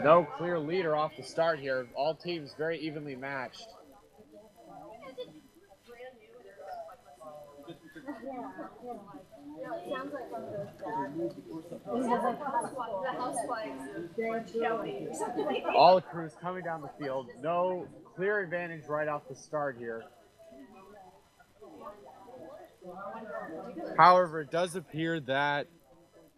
No clear leader off the start here. All teams very evenly matched. All crews coming down the field. No clear advantage right off the start here. However, it does appear that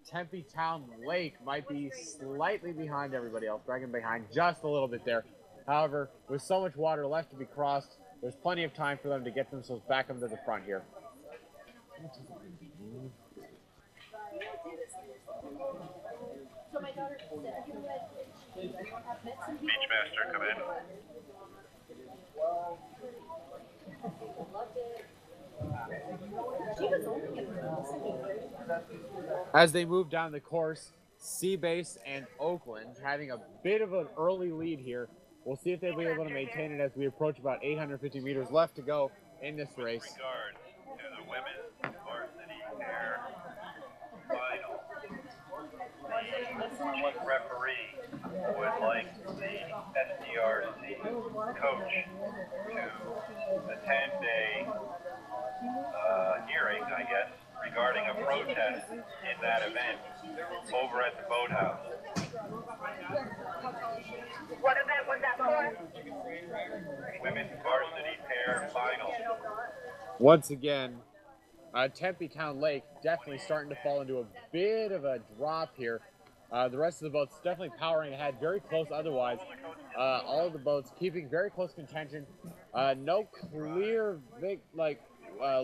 Tempe Town Lake might be slightly behind everybody else, dragging behind just a little bit there. However, with so much water left to be crossed, there's plenty of time for them to get themselves back up to the front here. Beachmaster, come in. As they move down the course, Seabase and Oakland having a bit of an early lead here. We'll see if they'll be able to maintain it as we approach about 850 meters left to go in this race. With regard to the women's varsity air final, the referee would like the SDRC coach to the 10-day hearing, I guess, regarding a protest in that event over at the boathouse. What event was that for? Women's varsity pair final. Once again, Tempe Town Lake definitely starting to fall into a bit of a drop here. The rest of the boats definitely powering ahead, very close otherwise. All of the boats keeping very close contention. No clear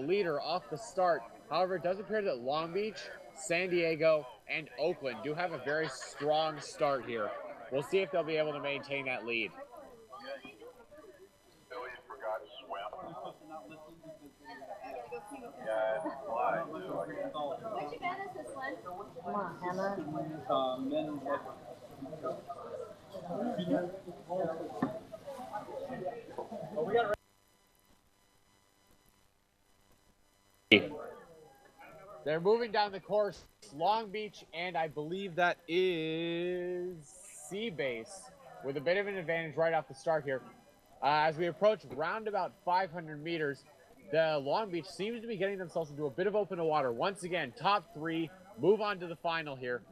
leader off the start. However, it does appear that Long Beach, San Diego, and Oakland do have a very strong start here. We'll see if they'll be able to maintain that lead. Billy forgot to swim. Yeah, it's fly too. Which event is this one? Come on, Hannah. They're moving down the course, Long Beach, and I believe that is Seabase with a bit of an advantage right off the start here. As we approach round about 500 meters, the Long Beach seems to be getting themselves into a bit of open water. Once again, top three move on to the final here.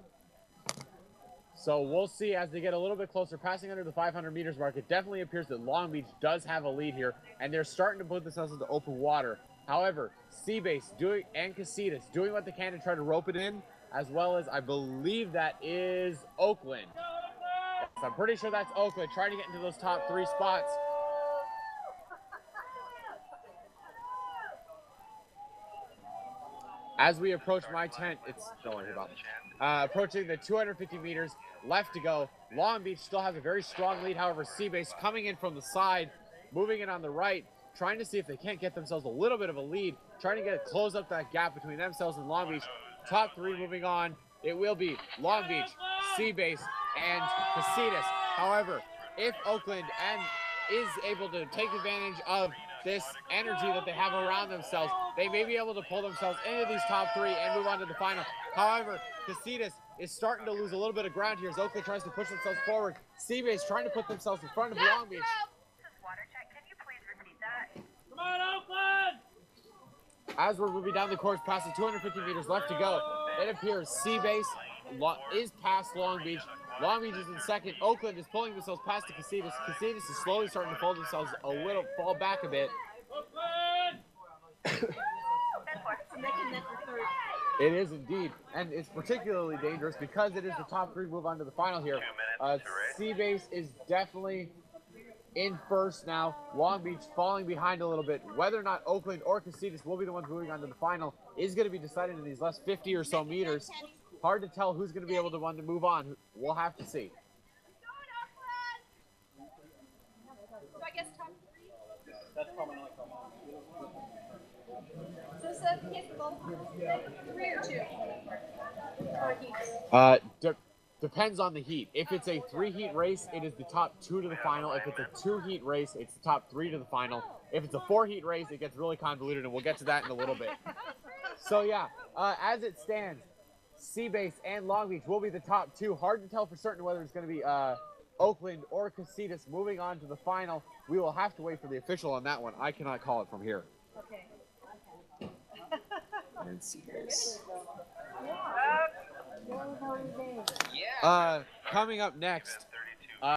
So we'll see as they get a little bit closer, passing under the 500 meters mark. It definitely appears that Long Beach does have a lead here, and they're starting to put themselves into open water. However, Seabase and Casitas doing what they can to try to rope it in, as well as I believe that is Oakland. So I'm pretty sure that's Oakland trying to get into those top three spots. As we approach my tent, don't worry about it. Approaching the 250 meters left to go. Long Beach still has a very strong lead. However, Seabase coming in from the side, moving in on the right, trying to see if they can't get themselves a little bit of a lead, trying to close up that gap between themselves and Long Beach. Top three moving on. It will be Long Beach, Seabase, and Casitas. However, if Oakland is able to take advantage of this energy that they have around themselves, they may be able to pull themselves into these top three and move on to the final. However, Casitas is starting to lose a little bit of ground here as Oakland tries to push themselves forward. Seabase trying to put themselves in front of Long Beach. Come on, Oakland! As we're moving down the course, past the 250 meters left to go, it appears Seabase is past Long Beach. Long Beach is in second. Oakland is pulling themselves past the Casitas. Casitas is slowly starting to fold themselves fall back a bit. It is indeed, and it's particularly dangerous because it is the top three move on to the final here. Seabase is definitely in first now. Long Beach falling behind a little bit. Whether or not Oakland or Casitas will be the ones moving on to the final is going to be decided in these last 50 or so meters. Hard to tell who's going to be able to want to move on. We'll have to see. So I guess top three? That's probably not so is that the case for both three or two? Or heats? Depends on the heat. If it's a 3-heat race, it is the top 2 to the final. If it's a 2-heat race, it's the top 3 to the final. If it's a 4-heat race, it gets really convoluted, and we'll get to that in a little bit. So yeah, as it stands, Seabase and Long Beach will be the top two. Hard to tell for certain whether it's going to be Oakland or Casitas moving on to the final. We will have to wait for the official on that one. I cannot call it from here. Okay. And Seabase. Yeah. Coming up next,